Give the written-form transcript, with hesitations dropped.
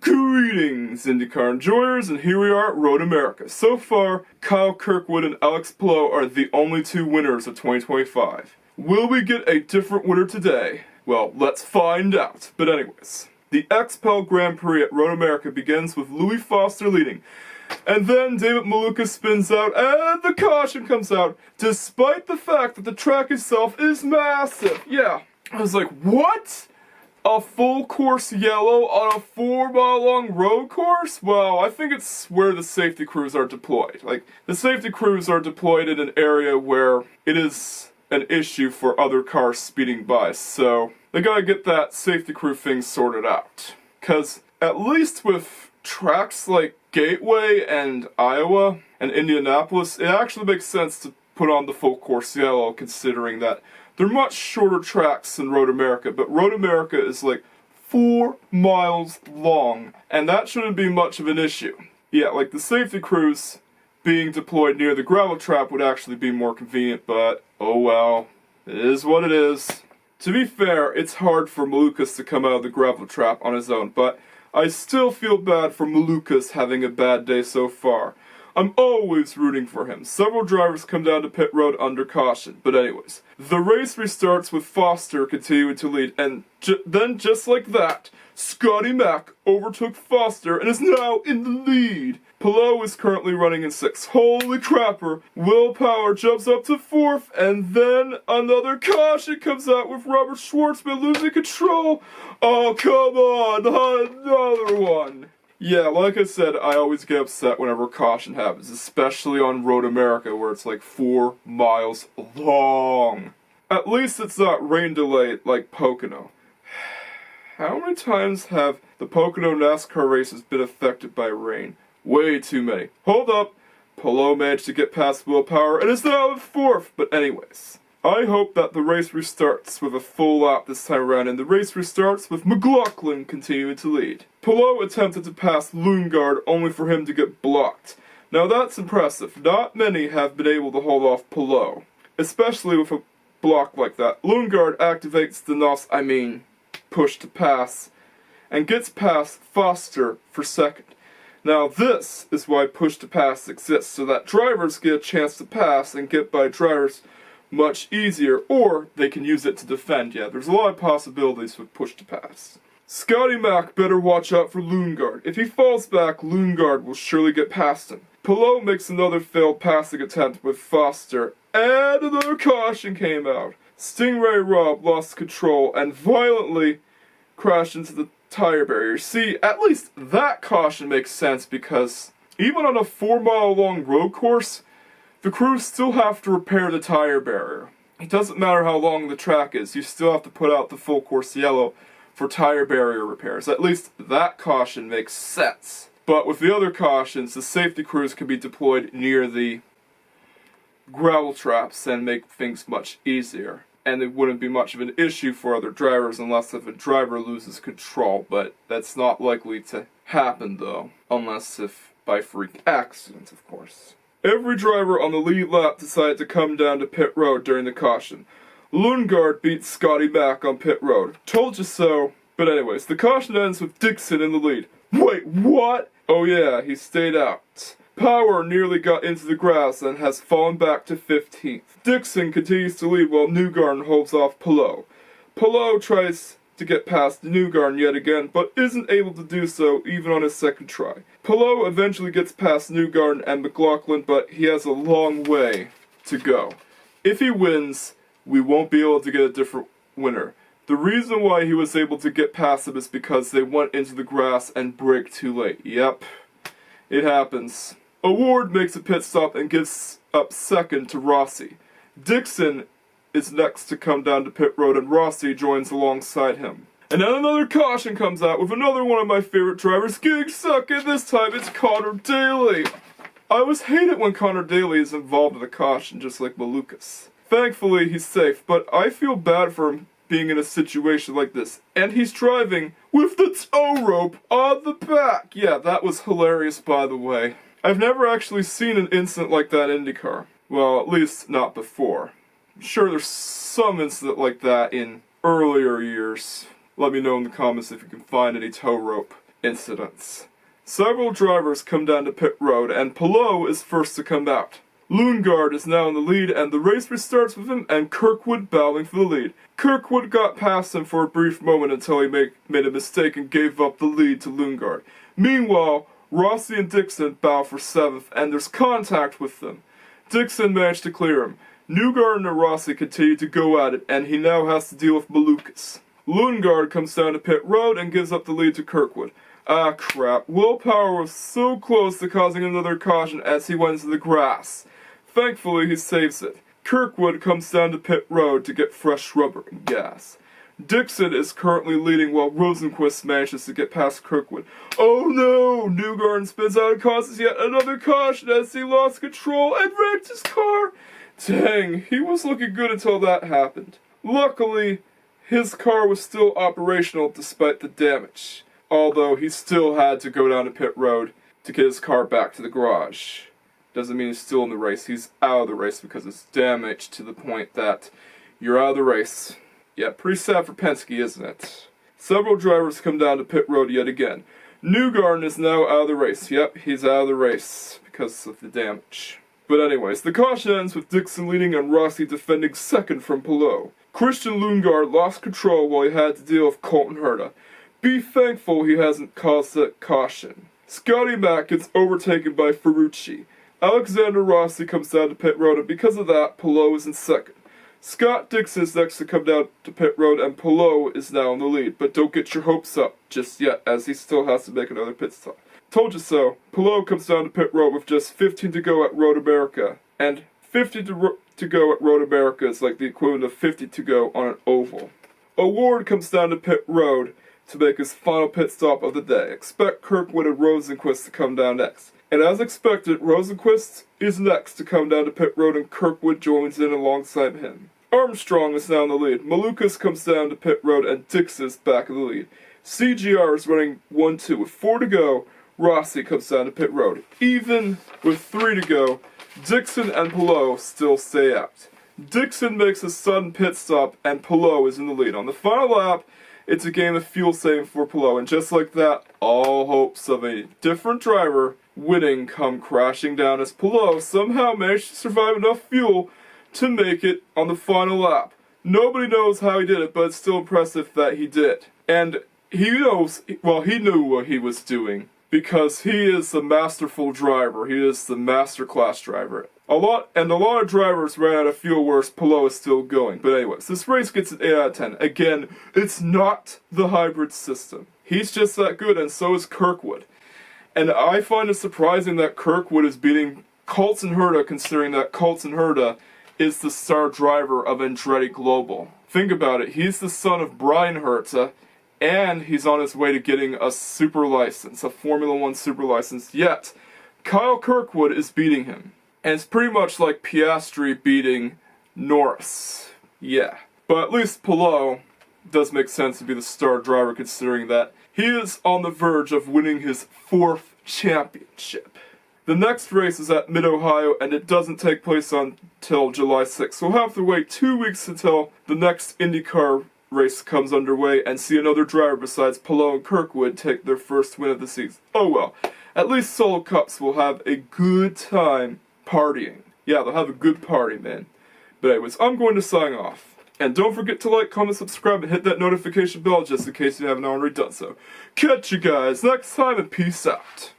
Greetings, IndyCar enjoyers, and here we are at Road America. So far, Kyle Kirkwood and Alex Palou are the only two winners of 2025. Will we get a different winner today? Well, let's find out. But anyways, the XPEL Grand Prix at Road America begins with Louis Foster leading. And then David Maluka spins out and the caution comes out, despite the fact that the track itself is massive. Yeah, I was like, what? A full course yellow on a 4-mile long road course? Well, I think it's where the safety crews are deployed. Like, the safety crews are deployed in an area where it is an issue for other cars speeding by, so they gotta get that safety crew thing sorted out. 'Cause at least with tracks like Gateway and Iowa and Indianapolis, it actually makes sense to put on the full course yellow, considering that they're much shorter tracks than Road America, but Road America is like 4 miles long, and that shouldn't be much of an issue. Yeah, like the safety crews being deployed near the gravel trap would actually be more convenient, but oh well, it is what it is. To be fair, it's hard for Malukas to come out of the gravel trap on his own, but I still feel bad for Malukas having a bad day so far. I'm always rooting for him. Several drivers come down to pit road under caution. But anyways, the race restarts with Foster continuing to lead. And then just like that, Scotty Mack overtook Foster and is now in the lead. Palou is currently running in 6th. Holy crapper. Will Power jumps up to 4th. And then another caution comes out with Robert Schwartzman losing control. Oh, come on. Another one. Yeah, like I said, I always get upset whenever caution happens, especially on Road America where it's like 4 miles long. At least it's not rain delay like Pocono. How many times have the Pocono NASCAR races been affected by rain? Way too many. Hold up! Palou managed to get past Will Power and is now in 4th, but anyways. I hope that the race restarts with a full lap this time around, and the race restarts with McLaughlin continuing to lead. Palou attempted to pass Lundgaard only for him to get blocked. Now that's impressive. Not many have been able to hold off Palou, especially with a block like that. Lundgaard activates the push to pass, and gets past Foster for 2nd. Now this is why push to pass exists, so that drivers get a chance to pass and get by drivers much easier, or they can use it to defend. Yeah, there's a lot of possibilities with push to pass. Scotty Mack better watch out for Lundgaard. If he falls back, Lundgaard will surely get past him. Palou makes another failed passing attempt with Foster, and another caution came out. Stingray Rob lost control and violently crashed into the tire barrier. See, at least that caution makes sense because even on a 4-mile long road course, the crews still have to repair the tire barrier. It doesn't matter how long the track is, you still have to put out the full course yellow for tire barrier repairs. At least that caution makes sense. But with the other cautions, the safety crews can be deployed near the gravel traps and make things much easier. And it wouldn't be much of an issue for other drivers unless if a driver loses control, but that's not likely to happen though, unless if by freak accident, of course. Every driver on the lead lap decided to come down to pit road during the caution. Lundgaard beats Scotty Mack on pit road. Told you so. But anyways, the caution ends with Dixon in the lead. Wait, what? Oh yeah, he stayed out. Power nearly got into the grass and has fallen back to 15th. Dixon continues to lead while Newgarden holds off Palou. Palou tries to get past Newgarden yet again, but isn't able to do so even on his 2nd try. Palou eventually gets past Newgarden and McLaughlin, but he has a long way to go. If he wins, we won't be able to get a different winner. The reason why he was able to get past him is because they went into the grass and braked too late. Yep, it happens. Award makes a pit stop and gives up 2nd to Rossi. Dixon is next to come down to pit road and Rossi joins alongside him. And then another caution comes out with another one of my favorite drivers getting stuck, and this time it's Connor Daly. I always hate it when Connor Daly is involved in a caution just like Malukas. Thankfully he's safe, but I feel bad for him being in a situation like this. And he's driving with the tow rope on the back. Yeah, that was hilarious by the way. I've never actually seen an incident like that in IndyCar. Well, at least not before. I'm sure there's some incident like that in earlier years. Let me know in the comments if you can find any tow rope incidents. Several drivers come down to pit road, and Palou is first to come out. Lundgaard is now in the lead, and the race restarts with him and Kirkwood battling for the lead. Kirkwood got past him for a brief moment until he made a mistake and gave up the lead to Lundgaard. Meanwhile, Rossi and Dixon battle for 7th, and there's contact with them. Dixon managed to clear him. Newgarden and Rossi continue to go at it, and he now has to deal with Malukas. Lundgaard comes down to pit road and gives up the lead to Kirkwood. Ah crap, Willpower was so close to causing another caution as he went into the grass. Thankfully he saves it. Kirkwood comes down to pit road to get fresh rubber and gas. Dixon is currently leading while Rosenqvist manages to get past Kirkwood. Oh no! Newgarden spins out and causes yet another caution as he lost control and wrecked his car! Dang, he was looking good until that happened. Luckily, his car was still operational despite the damage. Although he still had to go down to pit road to get his car back to the garage. Doesn't mean he's still in the race. He's out of the race because it's damaged to the point that you're out of the race. Yeah, pretty sad for Penske, isn't it? Several drivers come down to pit road yet again. Newgarden is now out of the race. Yep, he's out of the race because of the damage. But anyways, the caution ends with Dixon leading and Rossi defending 2nd from Palou. Christian Lundgaard lost control while he had to deal with Colton Herta. Be thankful he hasn't caused that caution. Scotty Mack gets overtaken by Ferrucci. Alexander Rossi comes down to pit road, and because of that, Palou is in 2nd. Scott Dixon is next to come down to pit road, and Palou is now in the lead. But don't get your hopes up just yet, as he still has to make another pit stop. Told you so. Palou comes down to pit road with just 15 to go at Road America, and 50 to go at Road America is like the equivalent of 50 to go on an oval. Award comes down to pit road to make his final pit stop of the day. Expect Kirkwood and Rosenqvist to come down next. And as expected, Rosenqvist is next to come down to pit road and Kirkwood joins in alongside him. Armstrong is now in the lead. Malukas comes down to pit road and Dixon is back in the lead. CGR is running 1-2 with 4 to go. Rossi comes down to pit road. Even with 3 to go, Dixon and Palou still stay out. Dixon makes a sudden pit stop and Palou is in the lead. On the final lap, it's a game of fuel saving for Palou, and just like that, all hopes of a different driver winning come crashing down as Palou somehow managed to survive enough fuel to make it on the final lap. Nobody knows how he did it, but it's still impressive that he did. And he knows, well, he knew what he was doing, because he is the masterful driver. He is the masterclass driver. A lot of drivers ran out of fuel, whereas Palou is still going. But anyways, this race gets an 8 out of 10. Again, it's not the hybrid system. He's just that good, and so is Kirkwood. And I find it surprising that Kirkwood is beating Colton Herta, considering that Colton Herta is the star driver of Andretti Global. Think about it, he's the son of Brian Herta, and he's on his way to getting a super license, a Formula 1 super license, yet Kyle Kirkwood is beating him. And it's pretty much like Piastri beating Norris. Yeah. But at least Palou does make sense to be the star driver, considering that he is on the verge of winning his 4th championship. The next race is at Mid-Ohio, and it doesn't take place until July 6th. So we'll have to wait 2 weeks until the next IndyCar race comes underway and see another driver besides Palou and Kirkwood take their first win of the season. Oh well. At least Solo Cups will have a good time partying. Yeah, they'll have a good party, man. But anyways, I'm going to sign off. And don't forget to like, comment, subscribe, and hit that notification bell just in case you haven't already done so. Catch you guys next time, and peace out.